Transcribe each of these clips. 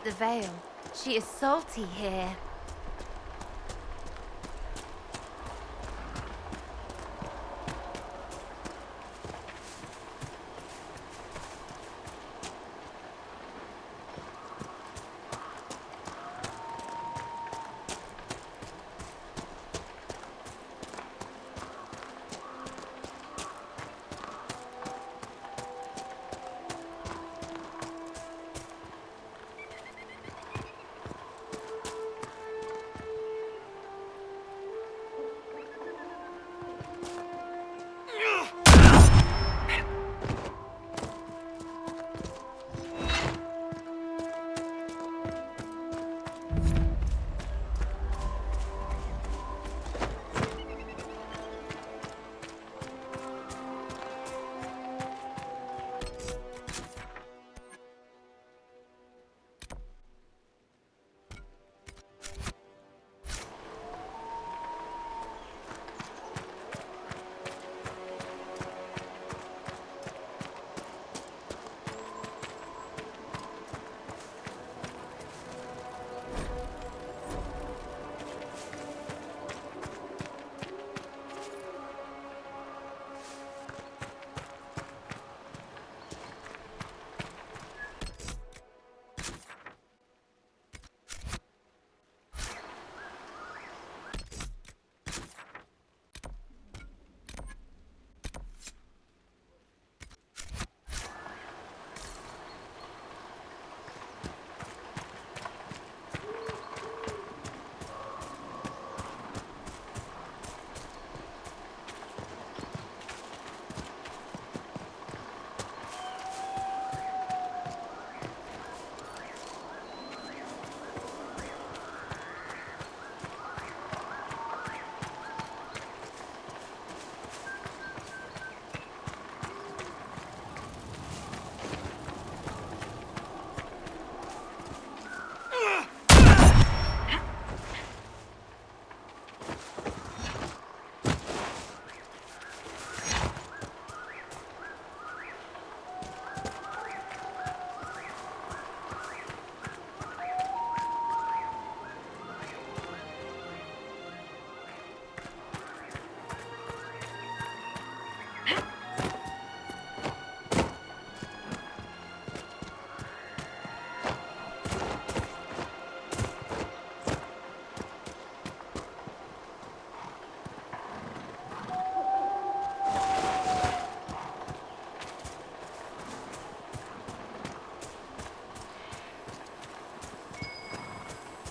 the veil. She is salty here.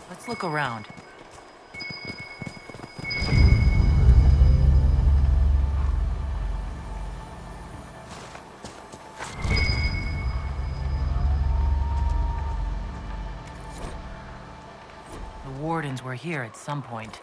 Let's look around. The wardens were here at some point.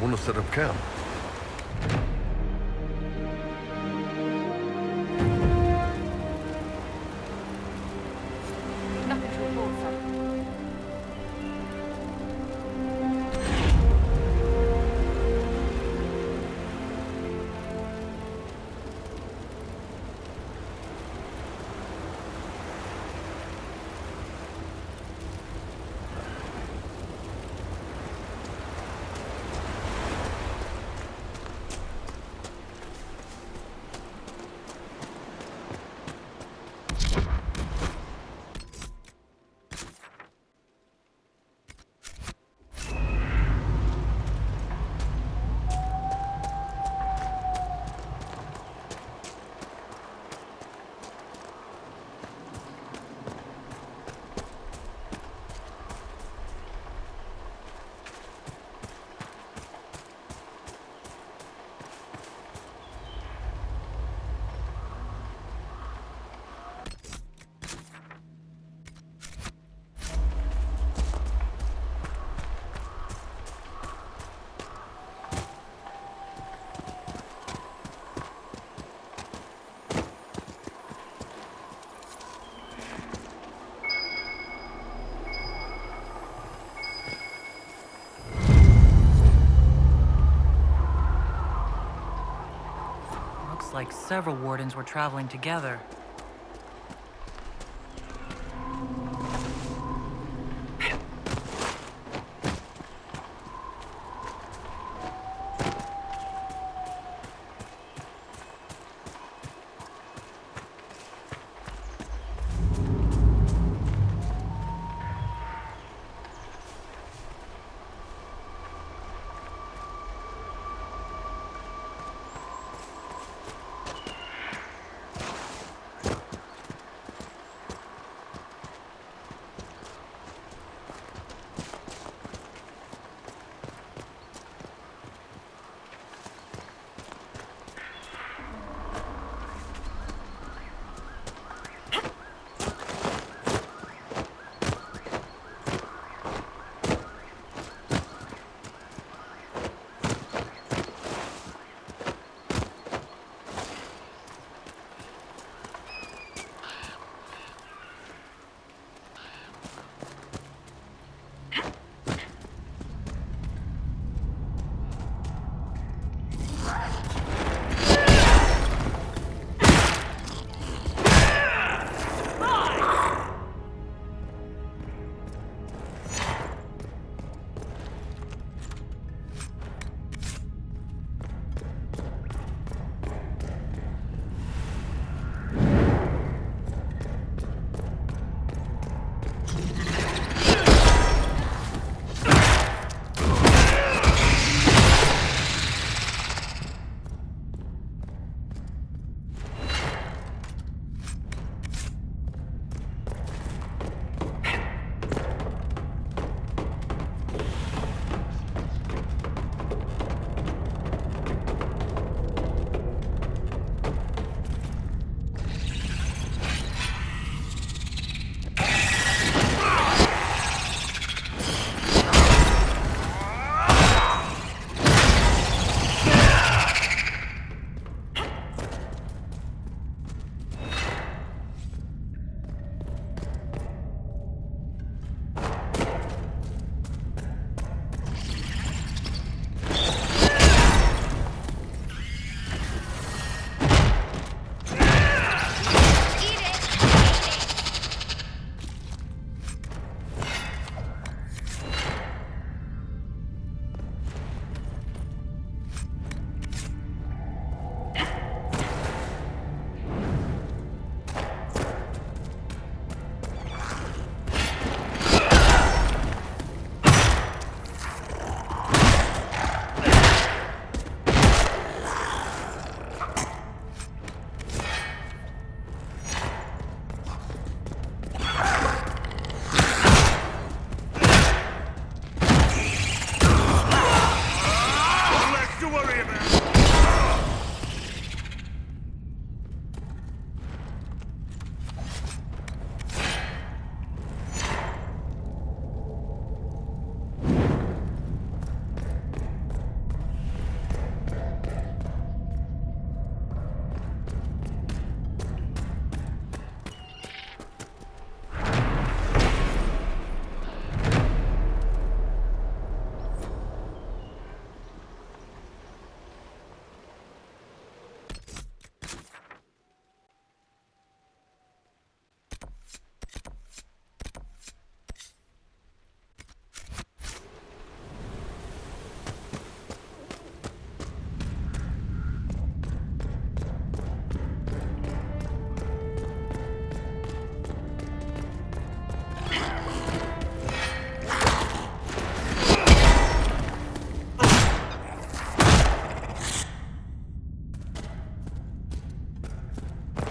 want to set up camp. Nothing to report, sir. Looks like several wardens were traveling together.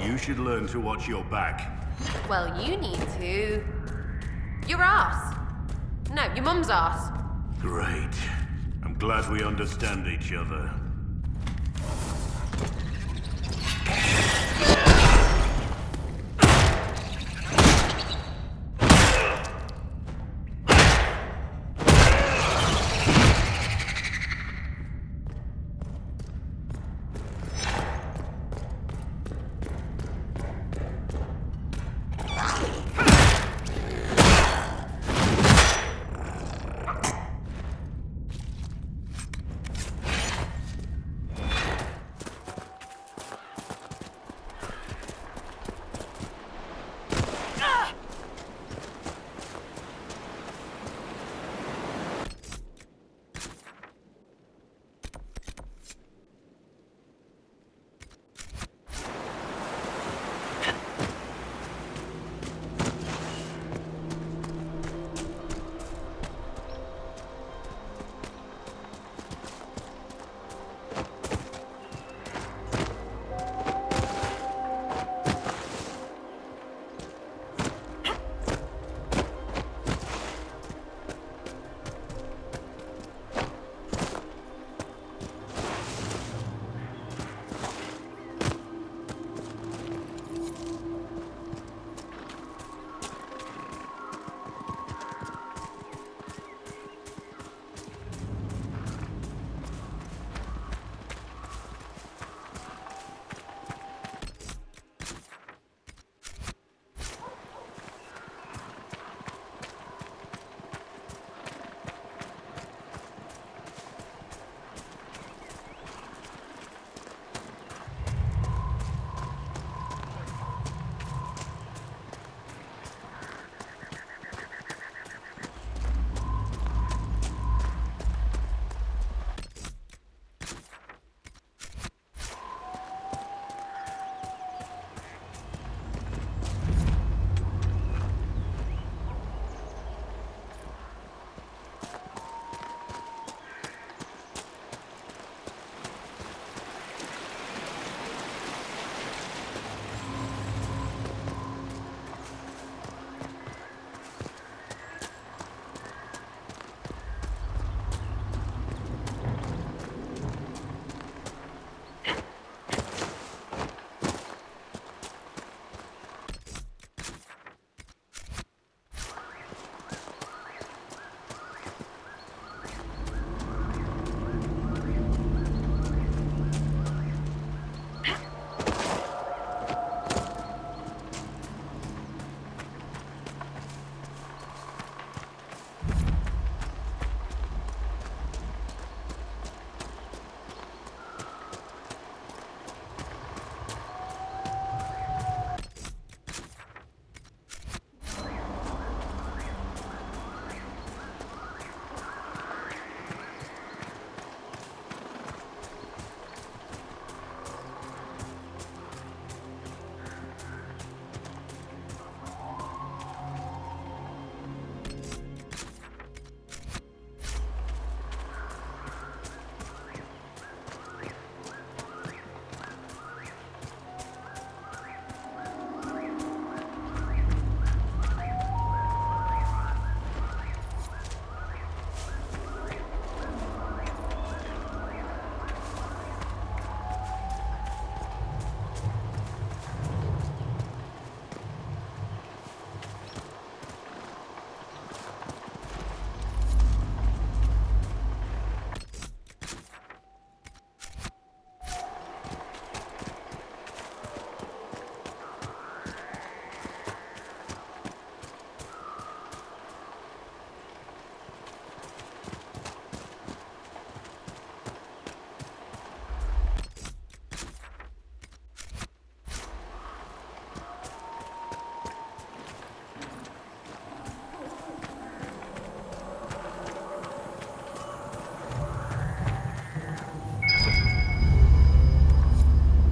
You should learn to watch your back. Well, you need to... Your ass. No, your mum's ass. Great. I'm glad we understand each other.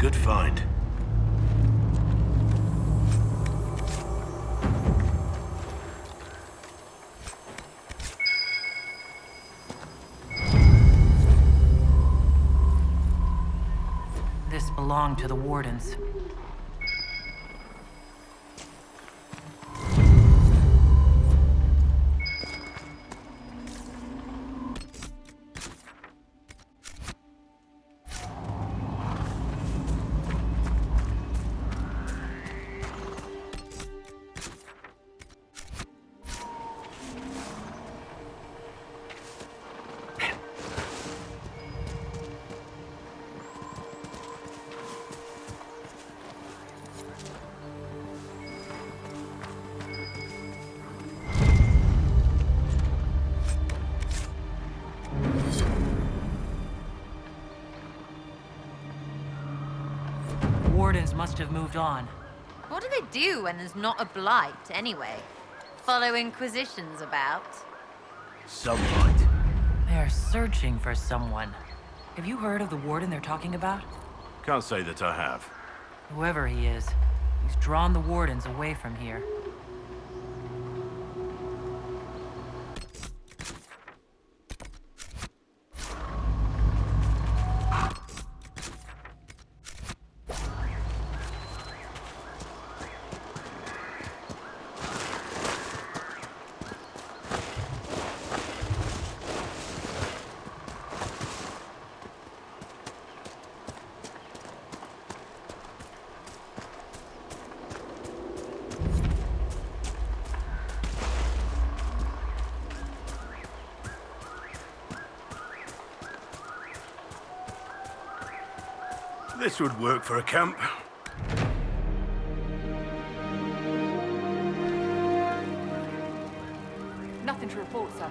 Good find. This belonged to the Wardens. wardens must have moved on. What do they do when there's not a blight, anyway? Follow Inquisitions about? Sunlight. They're searching for someone. Have you heard of the warden they're talking about? Can't say that I have. Whoever he is, he's drawn the wardens away from here. This would work for a camp. Nothing to report, sir.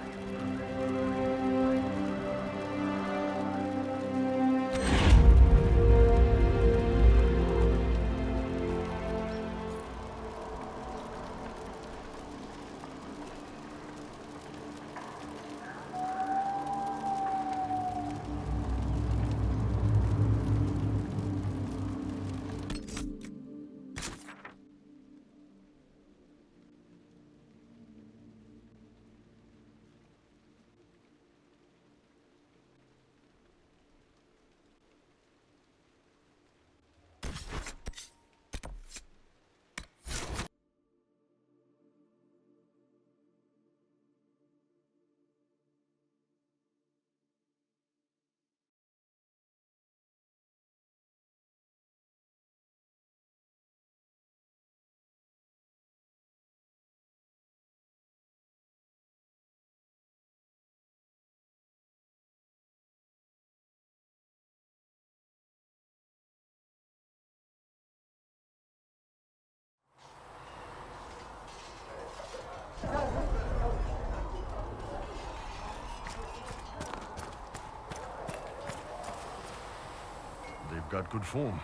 They've got good form.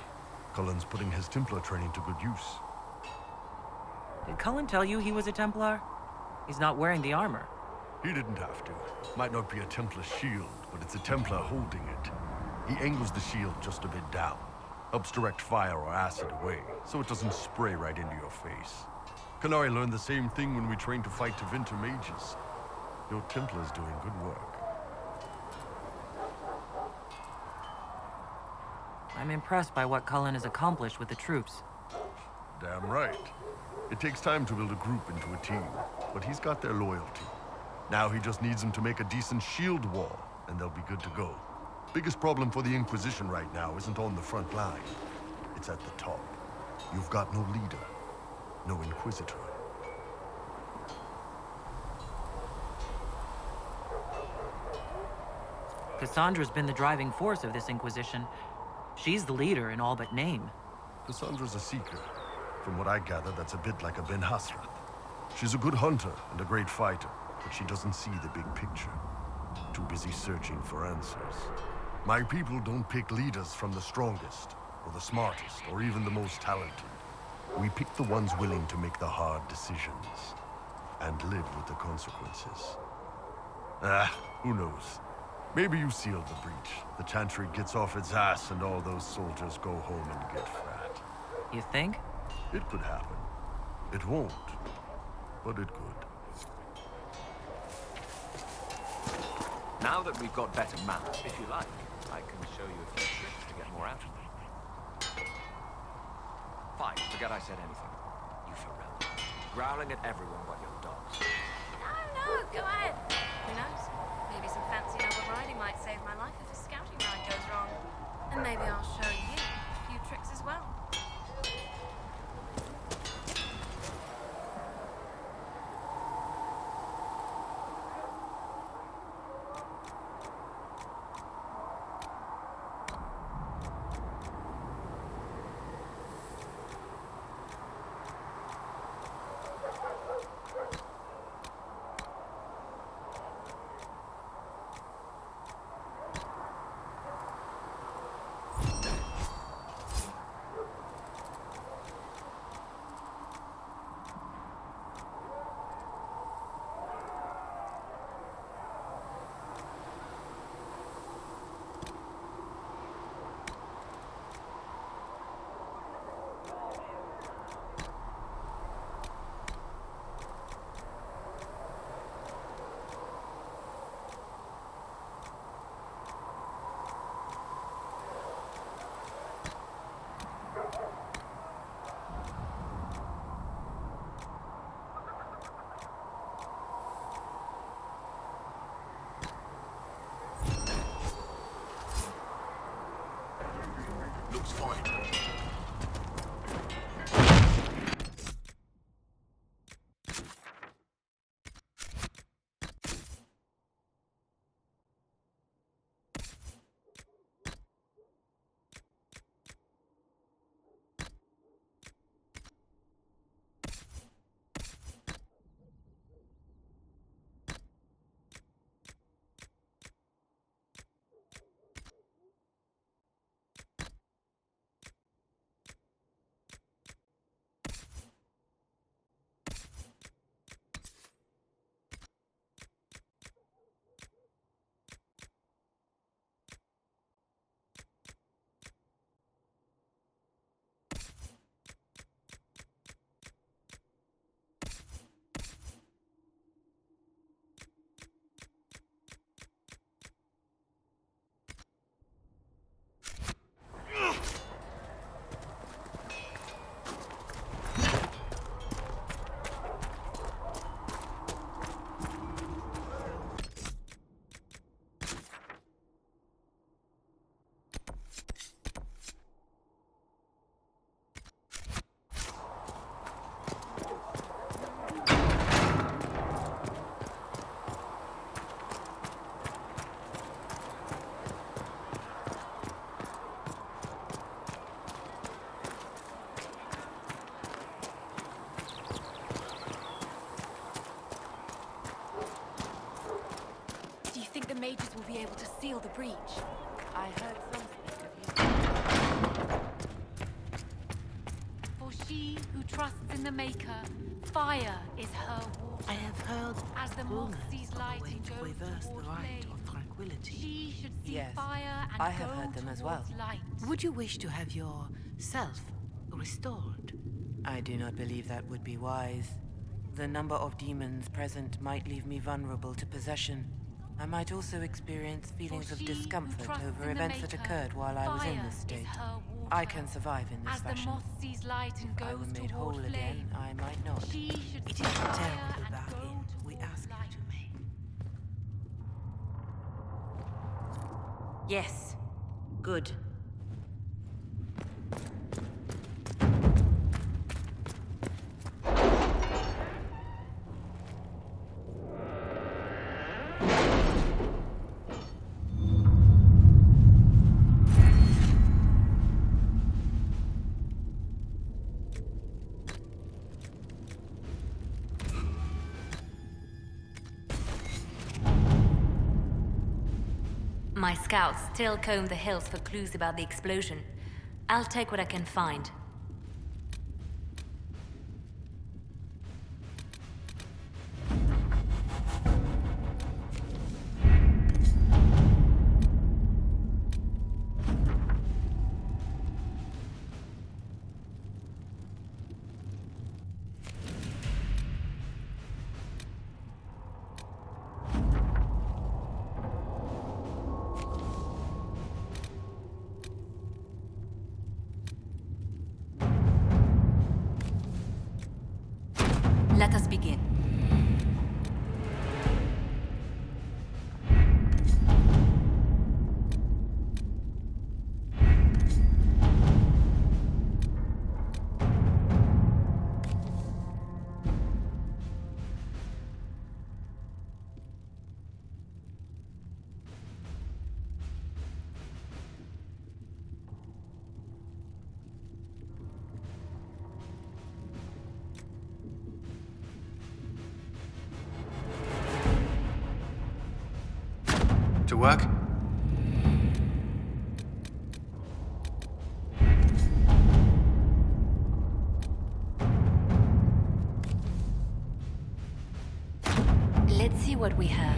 Cullen's putting his Templar training to good use. Did Cullen tell you he was a Templar? He's not wearing the armor. He didn't have to. Might not be a Templar shield, but it's a Templar holding it. He angles the shield just a bit down. Helps direct fire or acid away, so it doesn't spray right into your face. Canary learned the same thing when we trained to fight Tevinter mages. Your Templar's doing good work. I'm impressed by what Cullen has accomplished with the troops. Damn right. It takes time to build a group into a team, but he's got their loyalty. Now he just needs them to make a decent shield wall, and they'll be good to go. Biggest problem for the Inquisition right now isn't on the front line. It's at the top. You've got no leader, no Inquisitor. Cassandra's been the driving force of this Inquisition. She's the leader in all but name. Cassandra's a seeker. From what I gather, that's a bit like a Ben Hasrath. She's a good hunter and a great fighter, but she doesn't see the big picture. Too busy searching for answers. My people don't pick leaders from the strongest, or the smartest, or even the most talented. We pick the ones willing to make the hard decisions, and live with the consequences. Who knows? Maybe you sealed the breach. The Chantry gets off its ass and all those soldiers go home and get fat. You think? It could happen. It won't, but it could. Now that we've got better maps, if you like, I can show you a few tricks to get more out of them. Fine, forget I said anything. You Pharrell. Growling at everyone but your dogs. No, go ahead. Who knows? Maybe some fancy noble riding might save my life if a scouting ride goes wrong. And maybe I'll show you a few tricks as well. able to seal the breach. I heard some speak of you. For she who trusts in the Maker, fire is her water. I have heard As the moth rumors sees of a light way and to goes reverse the toward right flame. of tranquility. She should see Yes, fire and I have go heard them as well. towards light. Would you wish to have your self restored? I do not believe that would be wise. The number of demons present might leave me vulnerable to possession. I might also experience feelings of she who discomfort trusts over in the events that Maker, occurred while I was in fire this is state. her I water. can survive in this As the fashion. moth sees light and If I goes were made toward whole flame, again, I might not. she should It see is a fire terrible and bargain go we towards ask you light. to make. Yes. Good. My scouts still comb the hills for clues about the explosion. I'll take what I can find. Let us begin. To work? Let's see what we have.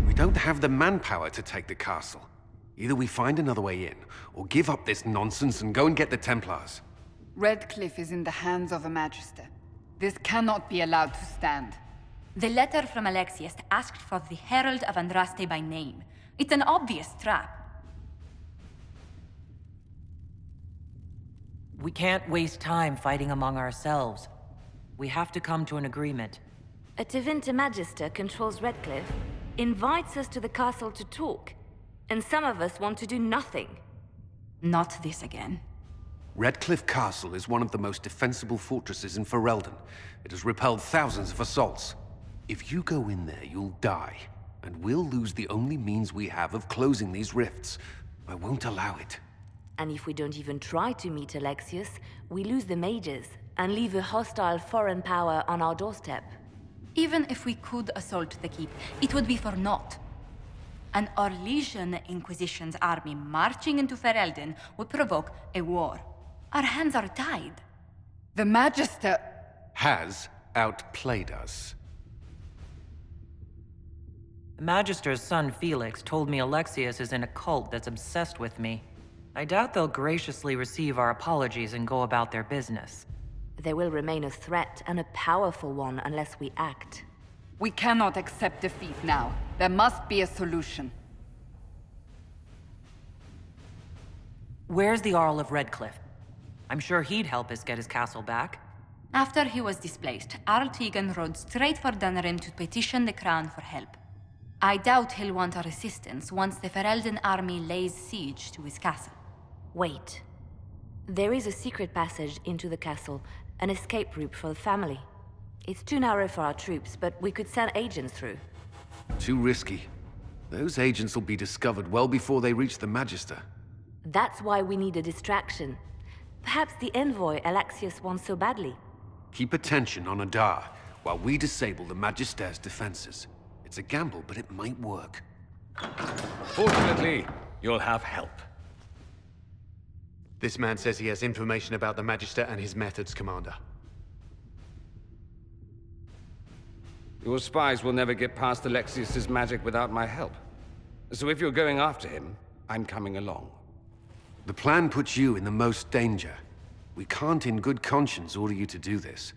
We don't have the manpower to take the castle. Either we find another way in, or give up this nonsense and go and get the Templars. Redcliffe is in the hands of a Magister. This cannot be allowed to stand. The letter from Alexius asked for the Herald of Andraste by name. It's an obvious trap. We can't waste time fighting among ourselves. We have to come to an agreement. A Tevinter Magister controls Redcliffe, invites us to the castle to talk, and some of us want to do nothing. Not this again. Redcliffe Castle is one of the most defensible fortresses in Ferelden. It has repelled thousands of assaults. If you go in there, you'll die, and we'll lose the only means we have of closing these rifts. I won't allow it. And if we don't even try to meet Alexius, we lose the mages and leave a hostile foreign power on our doorstep. Even if we could assault the keep, it would be for naught. An Orlesian Inquisition's army marching into Ferelden would provoke a war. Our hands are tied. The Magister has outplayed us. The Magister's son, Felix, told me Alexius is in a cult that's obsessed with me. I doubt they'll graciously receive our apologies and go about their business. They will remain a threat, and a powerful one, unless we act. We cannot accept defeat now. There must be a solution. Where's the Jarl of Redcliffe? I'm sure he'd help us get his castle back. After he was displaced, Arl Tegan rode straight for Dunnerin to petition the Crown for help. I doubt he'll want our assistance once the Ferelden army lays siege to his castle. Wait. There is a secret passage into the castle, an escape route for the family. It's too narrow for our troops, but we could send agents through. Too risky. Those agents will be discovered well before they reach the Magister. That's why we need a distraction. Perhaps the envoy Alexius wants so badly. Keep attention on Adar, while we disable the Magister's defenses. It's a gamble, but it might work. Fortunately, you'll have help. This man says he has information about the Magister and his methods, Commander. Your spies will never get past Alexius's magic without my help. So if you're going after him, I'm coming along. The plan puts you in the most danger. We can't in good conscience order you to do this.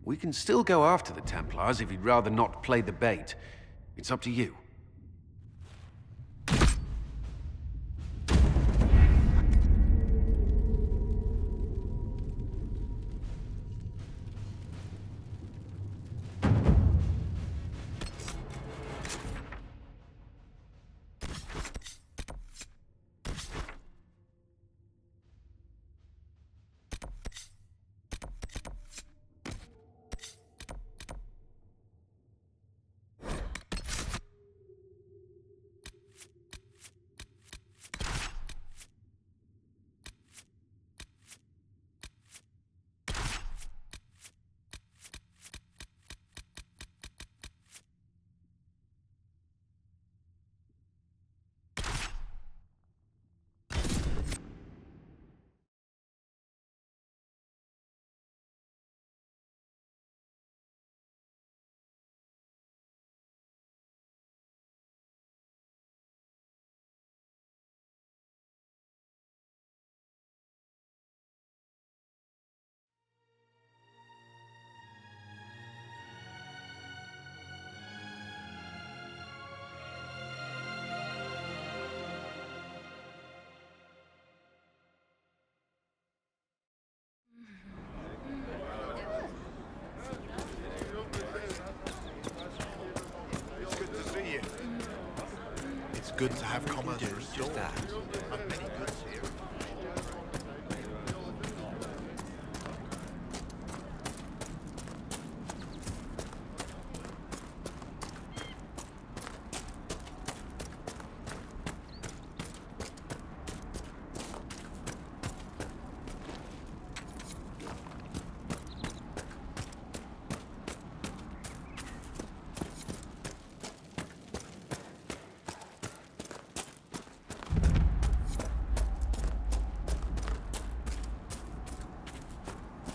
We can still go after the Templars if you'd rather not play the bait. It's up to you. Good to have commerce restored. I've many goods here.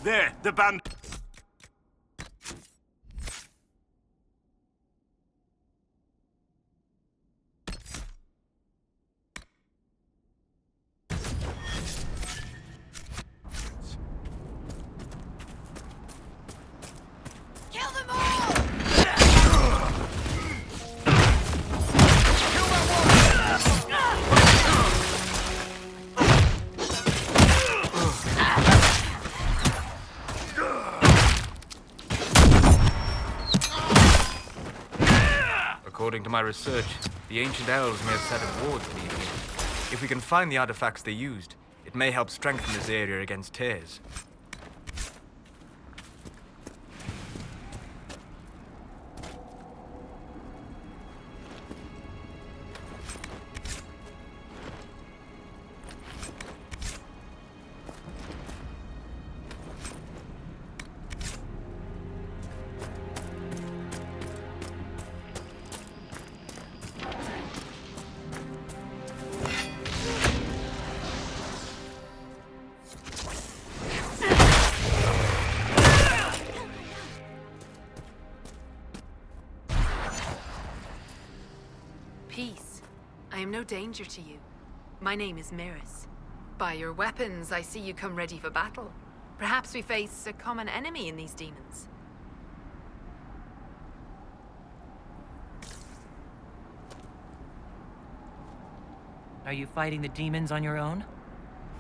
There, the band. Kill them all! According to my research, the ancient elves may have set a ward to the evening. If we can find the artifacts they used, it may help strengthen this area against tears. Peace. I am no danger to you. My name is Miris. By your weapons, I see you come ready for battle. Perhaps we face a common enemy in these demons. Are you fighting the demons on your own?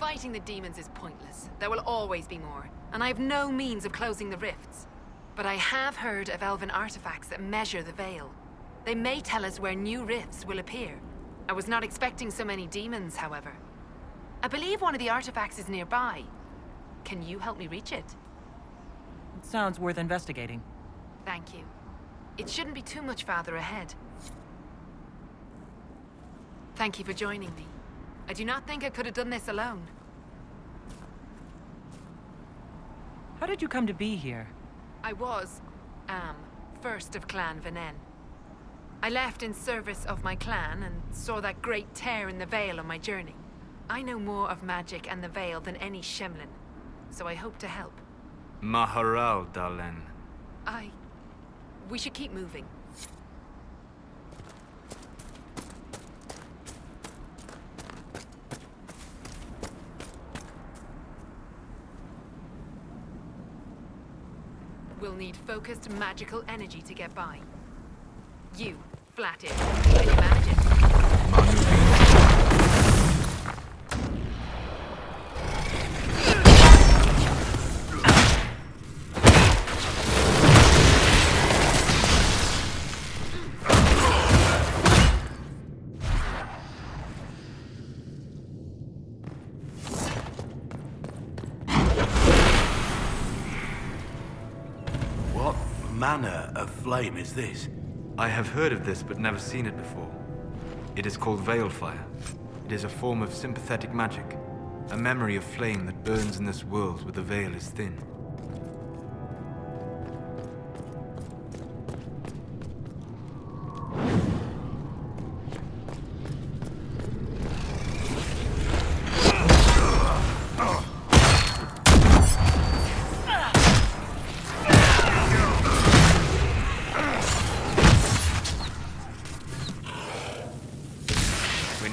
Fighting the demons is pointless. There will always be more, and I have no means of closing the rifts. But I have heard of elven artifacts that measure the Veil. They may tell us where new rifts will appear. I was not expecting so many demons, however. I believe one of the artifacts is nearby. Can you help me reach it? It sounds worth investigating. Thank you. It shouldn't be too much farther ahead. Thank you for joining me. I do not think I could have done this alone. How did you come to be here? I am, first of Clan Venen. I left in service of my clan and saw that great tear in the Veil on my journey. I know more of magic and the Veil than any Shemlin, so I hope to help. Maharal, Dalen. We should keep moving. We'll need focused magical energy to get by. You, Flathead, can you manage it? What manner of flame is this? I have heard of this, but never seen it before. It is called Veilfire. It is a form of sympathetic magic, a memory of flame that burns in this world where the veil is thin.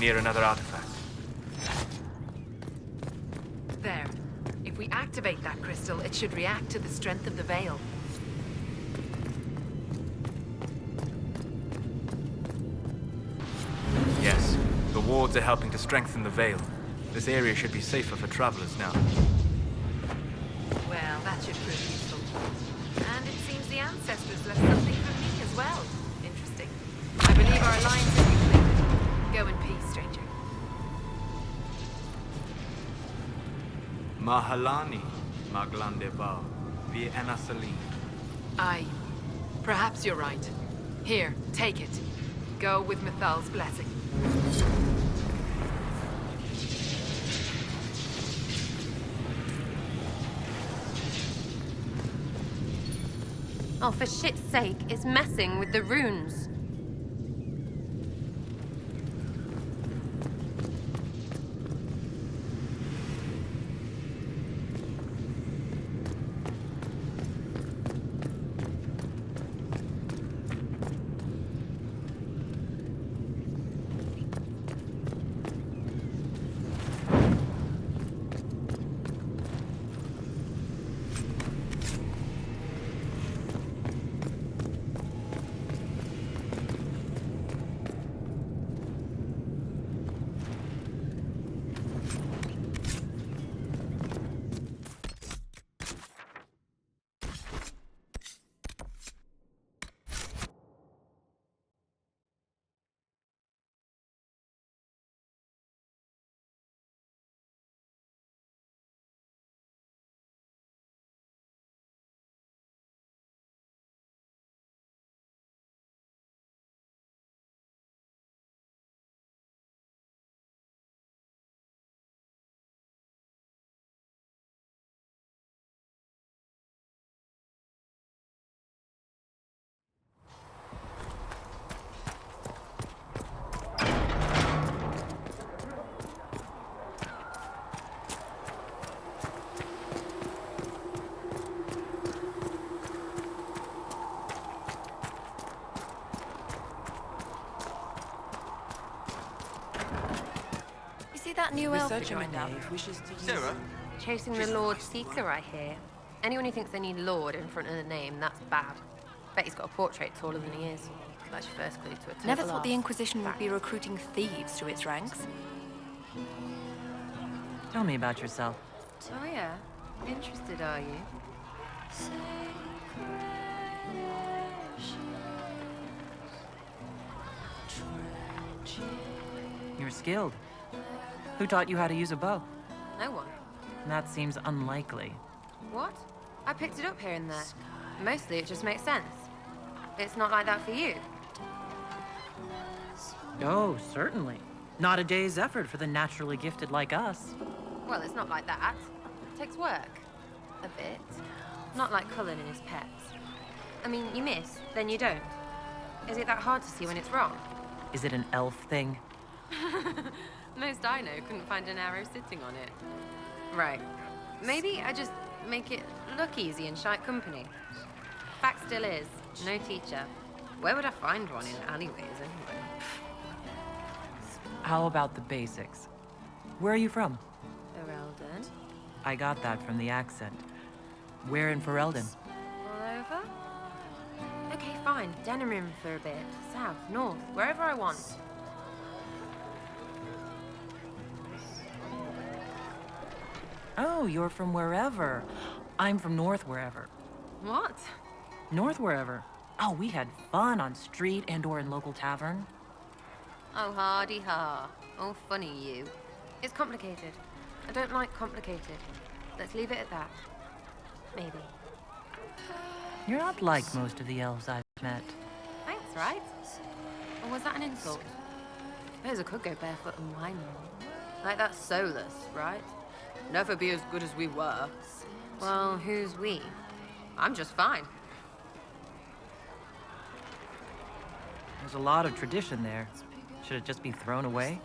Near another artifact. There. If we activate that crystal, it should react to the strength of the Veil. Yes, the wards are helping to strengthen the Veil. This area should be safer for travelers now. Well, that should prove useful. And it seems the ancestors left something for me as well. Interesting. I believe our alliance is complete. Go in peace, stranger. Mahalani, Maglandeva, via Enasali. Perhaps you're right. Here, take it. Go with Mithal's blessing. Oh, for shit's sake, it's messing with the runes. That new elf who joined up. Sarah? Chasing the Lord Seeker, I hear. Anyone who thinks they need Lord in front of the name, that's bad. Bet he's got a portrait taller than he is. That's your first clue to a total Never thought the arse. Inquisition would be recruiting thieves to its ranks. Tell me about yourself. Oh yeah? Interested, are you? You're skilled. Who taught you how to use a bow? No one. That seems unlikely. What? I picked it up here and there. Mostly it just makes sense. It's not like that for you. Oh, certainly. Not a day's effort for the naturally gifted like us. Well, it's not like that. It takes work. A bit. Not like Cullen and his pets. I mean, you miss, then you don't. Is it that hard to see when it's wrong? Is it an elf thing? Most I know couldn't find an arrow sitting on it. Right. Maybe I just make it look easy in shite company. Fact still is, no teacher. Where would I find one in alleyways anyway? How about the basics? Where are you from? Ferelden? I got that from the accent. Where in Ferelden? All over? Okay, fine. Denerim for a bit. South, north, wherever I want. Oh, you're from wherever. I'm from north wherever. What? North wherever. Oh, we had fun on street and/or in local tavern. Oh, hardy ha. Oh, funny you. It's complicated. I don't like complicated. Let's leave it at that. Maybe. You're not like most of the elves I've met. Thanks, right? Or was that an insult? I suppose I could go barefoot and whine more. Like that's soulless, right? Never be as good as we were. Well, who's we? I'm just fine. There's a lot of tradition there. Should it just be thrown away?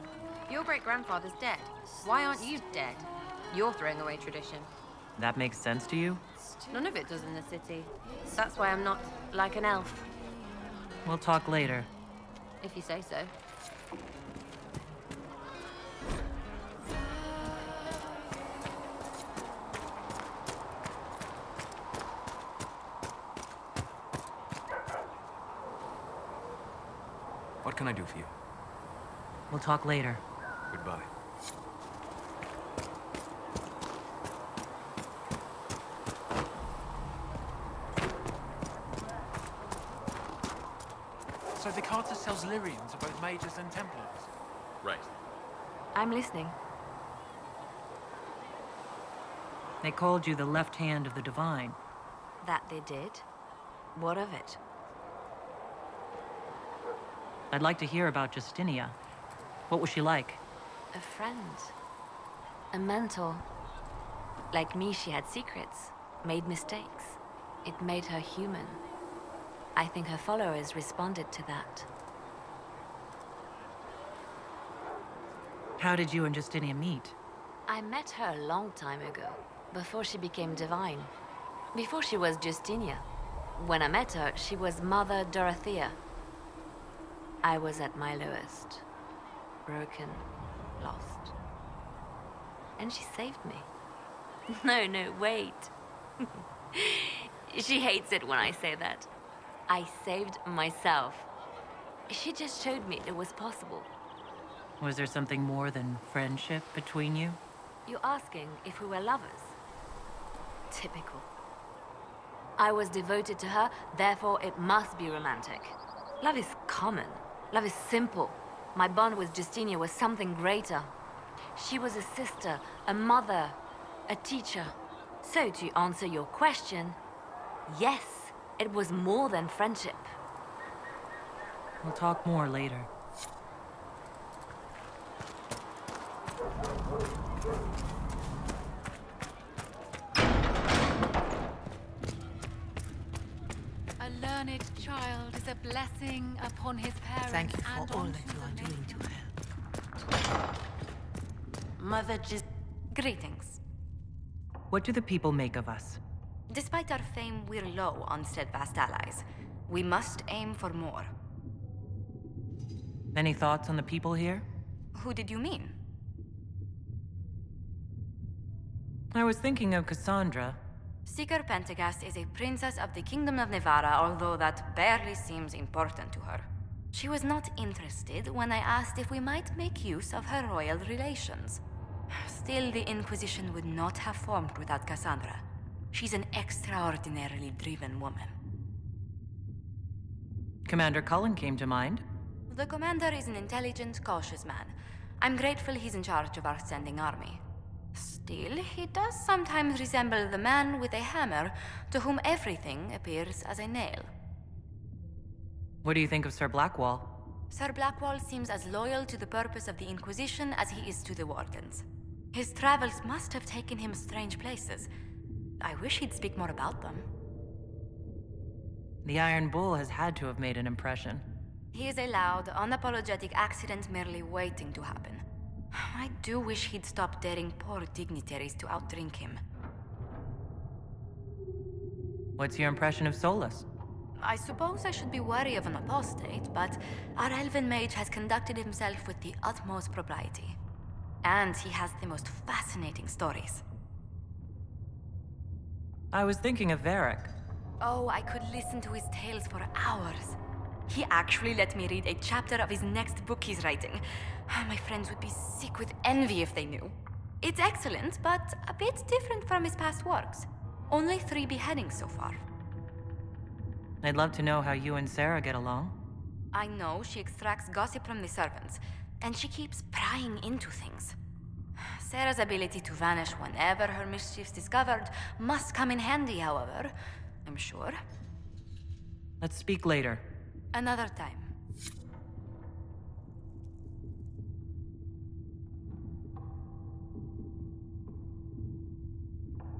Your great-grandfather's dead. Why aren't you dead? You're throwing away tradition. That makes sense to you? None of it does in the city. That's why I'm not like an elf. We'll talk later. If you say so. What can I do for you? We'll talk later. Goodbye. So the Carter sells lyrium to both mages and Templars? Right. I'm listening. They called you the left hand of the divine. That they did? What of it? I'd like to hear about Justinia. What was she like? A friend. A mentor. Like me, she had secrets, made mistakes. It made her human. I think her followers responded to that. How did you and Justinia meet? I met her a long time ago, before she became divine. Before she was Justinia. When I met her, she was Mother Dorothea. I was at my lowest. Broken, lost. And she saved me. No, wait. She hates it when I say that. I saved myself. She just showed me it was possible. Was there something more than friendship between you? You're asking if we were lovers? Typical. I was devoted to her, therefore it must be romantic. Love is common. Love is simple. My bond with Justinia was something greater. She was a sister, a mother, a teacher. So to answer your question, yes, it was more than friendship. We'll talk more later. A learned child is a blessing upon his parents. Thank you and for all onto that you the are doing nation. to help. Mother just... Greetings. What do the people make of us? Despite our fame, we're low on steadfast allies. We must aim for more. Any thoughts on the people here? Who did you mean? I was thinking of Cassandra. Seeker Pentagast is a princess of the Kingdom of Nevarra, although that barely seems important to her. She was not interested when I asked if we might make use of her royal relations. Still, the Inquisition would not have formed without Cassandra. She's an extraordinarily driven woman. Commander Cullen came to mind. The commander is an intelligent, cautious man. I'm grateful he's in charge of our standing army. Still, he does sometimes resemble the man with a hammer to whom everything appears as a nail. What do you think of Sir Blackwall? Sir Blackwall seems as loyal to the purpose of the Inquisition as he is to the Wardens. His travels must have taken him strange places. I wish he'd speak more about them. The Iron Bull has had to have made an impression. He is a loud, unapologetic accident merely waiting to happen. I do wish he'd stop daring poor dignitaries to outdrink him. What's your impression of Solus? I suppose I should be wary of an apostate, but our elven mage has conducted himself with the utmost propriety. And he has the most fascinating stories. I was thinking of Varric. Oh, I could listen to his tales for hours. He actually let me read a chapter of his next book he's writing. My friends would be sick with envy if they knew. It's excellent, but a bit different from his past works. Only 3 beheadings so far. I'd love to know how you and Sarah get along. I know she extracts gossip from the servants, and she keeps prying into things. Sarah's ability to vanish whenever her mischief's discovered must come in handy, however, I'm sure. Let's speak later. Another time.